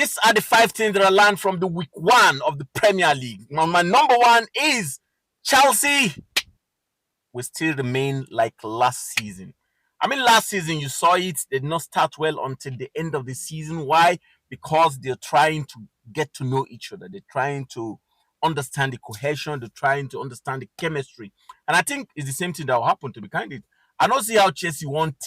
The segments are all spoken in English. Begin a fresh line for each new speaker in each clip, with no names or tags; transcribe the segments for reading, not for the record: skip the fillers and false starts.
these are the 5 things that I learned from the week 1 of the Premier League. My number 1 is Chelsea will still remain like last season. I mean, last season you saw it, they did not start well until the end of the season. Why? Because they're trying to get to know each other. They're trying to understand the cohesion. They're trying to understand the chemistry. And I think it's the same thing that will happen, to be candid. I don't see how Chelsea won't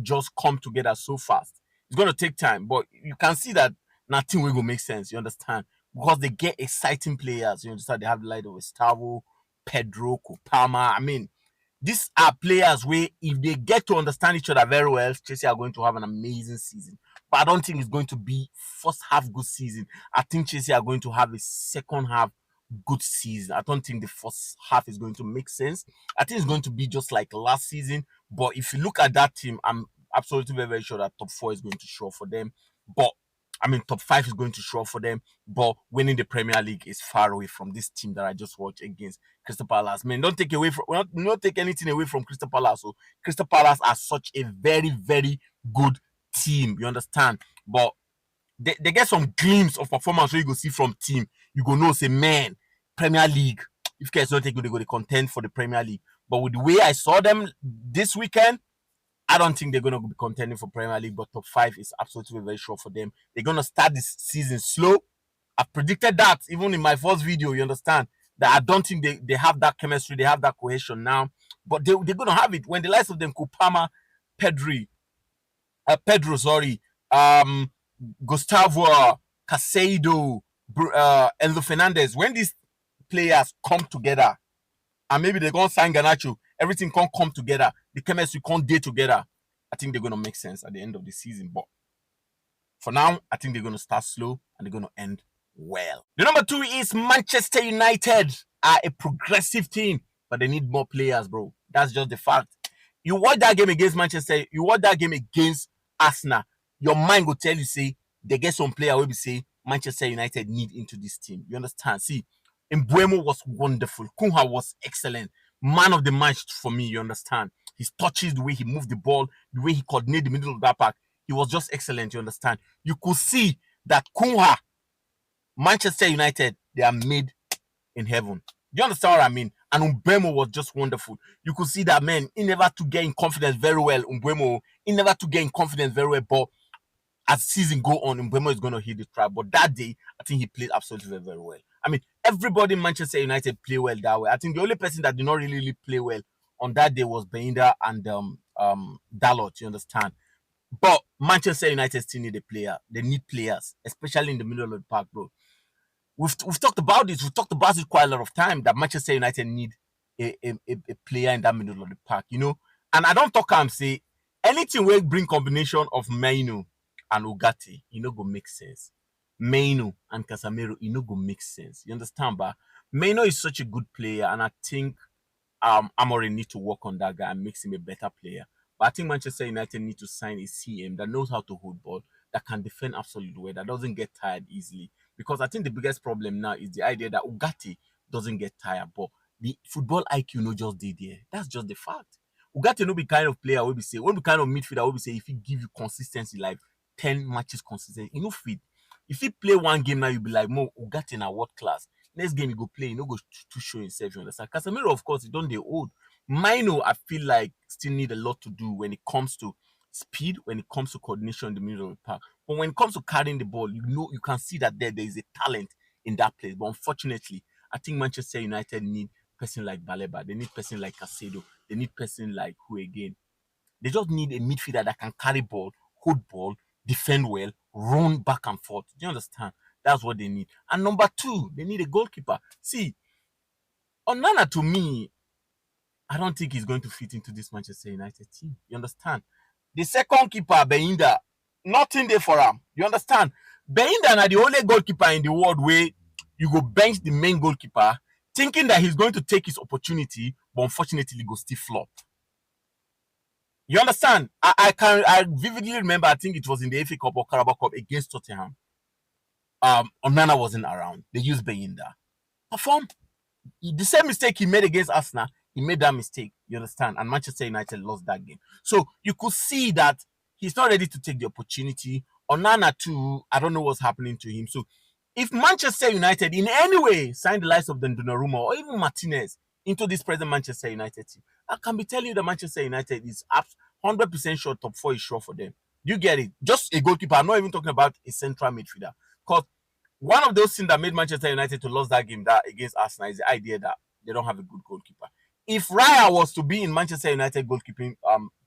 just come together so fast. It's going to take time, but you can see that nothing will make sense. You understand? Because they get exciting players. You understand? They have the light of Gustavo, Pedro, Kopama. I mean, these are players where if they get to understand each other very well, Chelsea are going to have an amazing season. But I don't think it's going to be first half good season. I think Chelsea are going to have a second half good season. I don't think the first half is going to make sense. I think it's going to be just like last season. But if you look at that team, I'm absolutely very, very sure that top 4 is going to show for them. But I mean, top 5 is going to show for them, but winning the Premier League is far away from this team that I just watched against Crystal Palace. Man, don't take anything away from Crystal Palace. So Crystal Palace are such a very, very good team. You understand? But they get some glimpse of performance where you go see from team. You go know, say, man, Premier League. If guys don't take good, they go to contend for the Premier League. But with the way I saw them this weekend, I don't think they're going to be contending for Premier League, but top 5 is absolutely very sure for them. They're going to start this season slow. I predicted that even in my first video, you understand, that I don't think they have that chemistry, they have that cohesion now, but they're going to have it when the likes of them, Kupama, Pedro, Gustavo, Casado, Enzo Fernandez, when these players come together, and maybe they're going to sign Garnacho, everything can't come together, the chemistry can't date together, I think they're going to make sense at the end of the season. But for now, I think they're going to start slow and they're going to end well. The number 2 is Manchester United are a progressive team, but they need more players, bro. That's just the fact. You watch that game against Manchester, you watch that game against Arsenal, your mind will tell you, say, they get some player where we say Manchester United need into this team. You understand? See, Mbeumo was wonderful. Cunha was excellent. Man of the match for me, you understand? His touches, the way he moved the ball, the way he coordinated the middle of that pack, he was just excellent, you understand? You could see that Cunha, Manchester United, they are made in heaven. Do you understand what I mean? And Mbeumo was just wonderful. You could see that, man, he never to gain confidence very well. Mbeumo, he never to gain confidence very well, but as season go on, Mbeumo is going to hit the trap. But that day, I think he played absolutely very, very well. I mean, everybody in Manchester United play well that way. I think the only person that did not really play well on that day was Beinda and Dalot, you understand? But Manchester United still need a player. They need players, especially in the middle of the park, bro. We've talked about this. We've talked about it quite a lot of time that Manchester United need a player in that middle of the park, you know? And I don't talk and say anything will bring combination of Maino and Ugarte, it no go make sense. Maino and Casemiro, it no go make sense. You understand? But Maino is such a good player, and I think Amorim need to work on that guy and makes him a better player. But I think Manchester United need to sign a CM that knows how to hold ball, that can defend absolutely well, that doesn't get tired easily. Because I think the biggest problem now is the idea that Ugarte doesn't get tired, but the football IQ no just did there. That's just the fact. Ugarte no be kind of player will be say, won't be kind of midfielder will be say if he give you consistency like 10 matches consistent, you know fit. If he play one game now, you'll be like, more Ugarte in a world class. Next game you go play, you know, go to show himself. You understand? Casemiro, of course, he don't they old. Mino, I feel like still need a lot to do when it comes to speed, when it comes to coordination in the middle of the park. But when it comes to carrying the ball, you know, you can see that there is a talent in that place. But unfortunately, I think Manchester United need person like Baleba. They need person like Casado. They need person like who again? They just need a midfielder that can carry ball, hold ball, defend well, run back and forth. Do you understand? That's what they need. And number 2, they need a goalkeeper. See, Onana to me, I don't think he's going to fit into this Manchester United team. You understand? The second keeper, Beinda, nothing there for him. You understand? Beinda are the only goalkeeper in the world where you go bench the main goalkeeper, thinking that he's going to take his opportunity, but unfortunately, go still flop. You understand? I vividly remember, I think it was in the FA Cup or Carabao Cup against Tottenham. Onana wasn't around. They used Beinda. Perform. The same mistake he made against Arsenal, he made that mistake. You understand? And Manchester United lost that game. So you could see that he's not ready to take the opportunity. Onana too, I don't know what's happening to him. So if Manchester United in any way sign the likes of Donnarumma or even Martinez into this present Manchester United team, I can be telling you that Manchester United is 100% sure top four is sure for them. You get it? Just a goalkeeper. I'm not even talking about a central midfielder. Because one of those things that made Manchester United to lose that game that against Arsenal is the idea that they don't have a good goalkeeper. If Raya was to be in Manchester United goalkeeping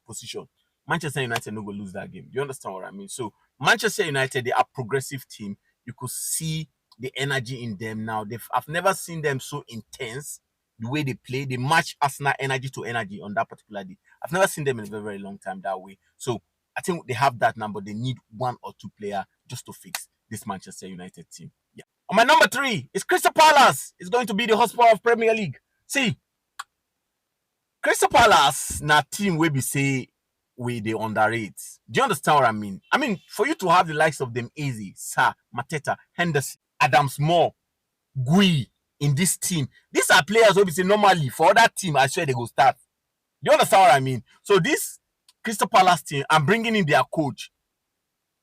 position, Manchester United no go lose that game. Do you understand what I mean? So Manchester United, they are a progressive team. You could see the energy in them now. I've never seen them so intense. The way they play, they match Arsenal energy to energy on that particular day. I've never seen them in a very, very long time that way. So I think they have that number. They need one or two player just to fix this Manchester United team. Yeah. On my number 3 is Crystal Palace. It's going to be the hospital of Premier League. See, Crystal Palace na team where we say we they underrate. Do you understand what I mean? I mean, for you to have the likes of them Easy, Sir, Mateta, Henderson, Adams Moore, Gui in this team, these are players who we say normally for that team, I swear they go start. Do you understand what I mean? So this Crystal Palace team, I'm bringing in their coach.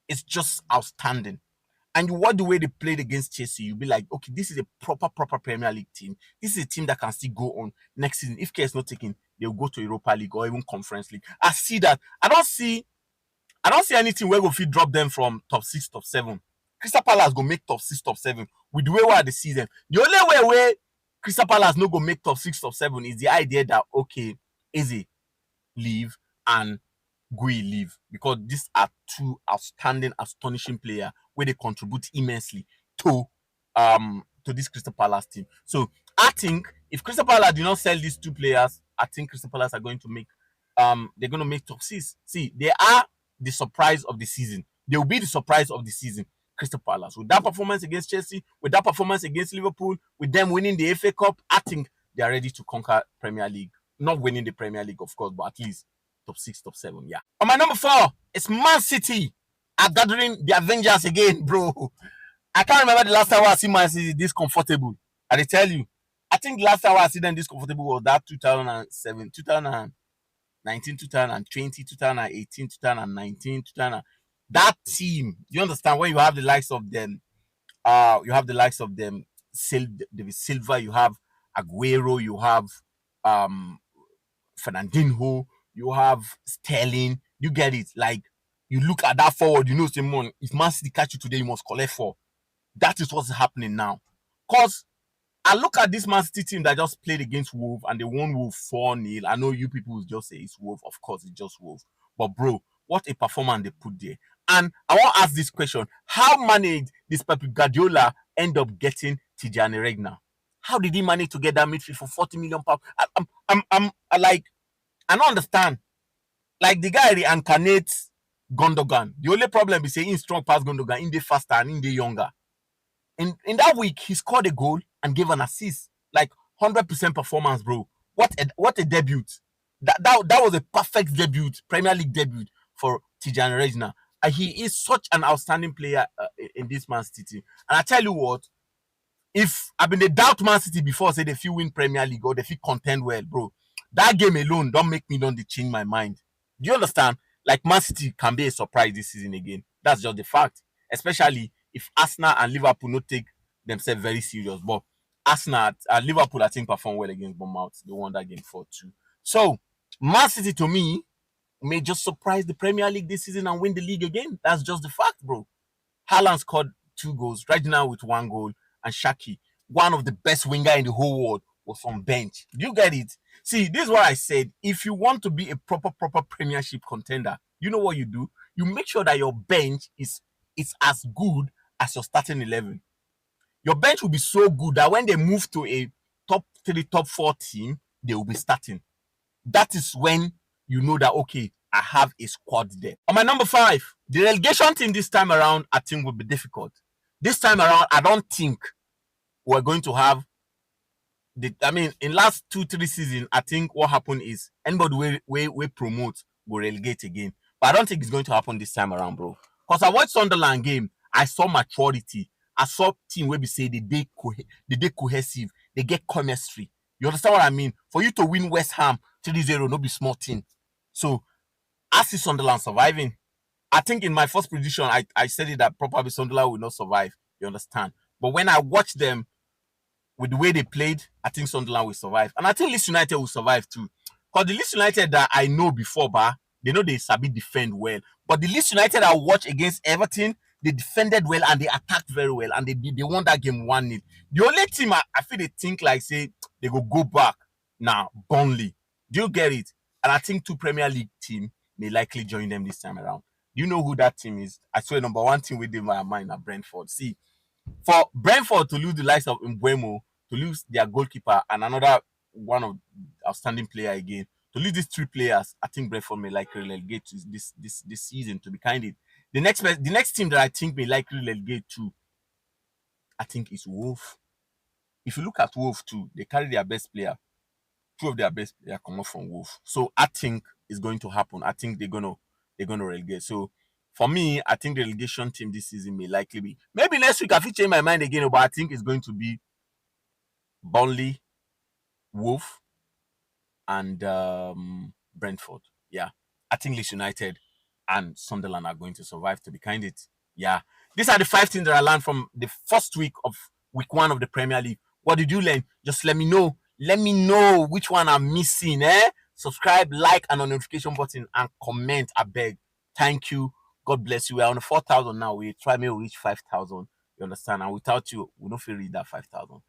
It's just outstanding. And you watch the way they played against Chelsea, you'll be like, okay, this is a proper Premier League team. This is a team that can still go on next season. If care is not taken, they'll go to Europa League or even Conference League. I see that. I don't see anything where we drop them from top 6, top 7. Crystal Palace go make top 6, top 7 with the way we are the season. The only way where Crystal Palace no go make top 6, top 7 is the idea that okay, Eze leave and Gui leave, because these are two outstanding, astonishing players where they contribute immensely to this Crystal Palace team. So I think if Crystal Palace do not sell these two players, I think Crystal Palace are going to make they're going to make top 6. See, they are the surprise of the season. They will be the surprise of the season. Crystal Palace, with that performance against Chelsea, with that performance against Liverpool, with them winning the FA Cup, I think they are ready to conquer Premier League. Not winning the Premier League, of course, but at least top 6, top 7, yeah. On my number 4, it's Man City are gathering the Avengers again, bro. I can't remember the last time I see Man City this comfortable. I tell you, I think the last time I see them this comfortable was that 2007, 2019, 2020, 2018, 2019, 2000. That team, you understand, when you have the likes of them, David Silva, you have Aguero, you have Fernandinho, you have Sterling. You get it? Like, you look at that forward, you know, Simon, if Man City catch you today, you must collect 4. That is what's happening now. Because I look at this Man City team that just played against Wolves and they won Wolves 4-0. I know you people will just say it's Wolves. Of course, it's just Wolves. But bro, what a performance they put there. And I want to ask this question. How managed this Pep Guardiola end up getting Tijani Regna? How did he manage to get that midfield for 40 million pounds? I like, I don't understand. Like, the guy reincarnates Gundogan. The only problem is saying he's strong past Gundogan, in the faster and in the younger. In that week, he scored a goal and gave an assist. Like 100% performance, bro. What a debut. That was a perfect debut, Premier League debut for Tijani Regna. And he is such an outstanding player in this Man City. And I tell you what, if I've been a doubt Man City before, say they feel win Premier League or they feel contend well, bro, that game alone don't make me don't change my mind. Do you understand? Like, Man City can be a surprise this season again. That's just the fact. Especially if Arsenal and Liverpool not take themselves very serious. But Arsenal and Liverpool, I think, perform well against Bournemouth. They won that game 4-2. So Man City, to me, may just surprise the Premier League this season and win the league again. That's just the fact, bro. Haaland scored 2 goals, right now with 1 goal, and Shaki, one of the best winger in the whole world, was on bench. Do you get it? See, this is what I said. If you want to be a proper Premiership contender, you know what you do? You make sure that your bench is as good as your starting 11. Your bench will be so good that when they move to a top 3, top 4 team, they will be starting. That is when you know that, okay, I have a squad there. On my number 5, the relegation team this time around, I think, will be difficult. This time around, I don't think we're going to have in last 2-3 seasons, I think what happened is anybody we promote will relegate again. But I don't think it's going to happen this time around, bro. Because I watched Sunderland game, I saw maturity. I saw team where we say they cohesive, they get chemistry. You understand what I mean? For you to win West Ham 3-0, no be small team. So I see Sunderland surviving. I think in my first prediction, I said it that probably Sunderland will not survive. You understand? But when I watched them with the way they played, I think Sunderland will survive. And I think Leeds United will survive too. Because the Leeds United that I know before, they know they sabi defend well. But the Leeds United I watched against Everton, they defended well and they attacked very well. And they won that game 1-0. The only team I feel they think like, say, they go back now, Burnley. Do you get it? And I think 2 Premier League team may likely join them this time around. Do you know who that team is? I swear, number 1 team within my mind are Brentford. See, for Brentford to lose the likes of Mbuemo, to lose their goalkeeper and another one of outstanding player again, to lose these 3 players, I think Brentford may likely relegate to this season. To be candid, the next team that I think may likely relegate to, I think, is Wolf. If you look at Wolf too, they carry their best player. 2 of their best players come off from Wolf. So I think it's going to happen. I think they're gonna relegate. So for me, I think the relegation team this season may likely be, maybe next week I will change my mind again, but I think it's going to be Burnley, Wolf, and Brentford. Yeah, I think Leeds United and Sunderland are going to survive. To be candid, yeah, these are the 5 things that I learned from the first week of week 1 of the Premier League. What did you learn? Just let me know. Let me know which one I'm missing. Subscribe, like, and on notification button and comment. I beg. Thank you. God bless you. We're on 4,000 now. We try to reach 5,000. You understand? And without you, we don't feel reach that 5,000.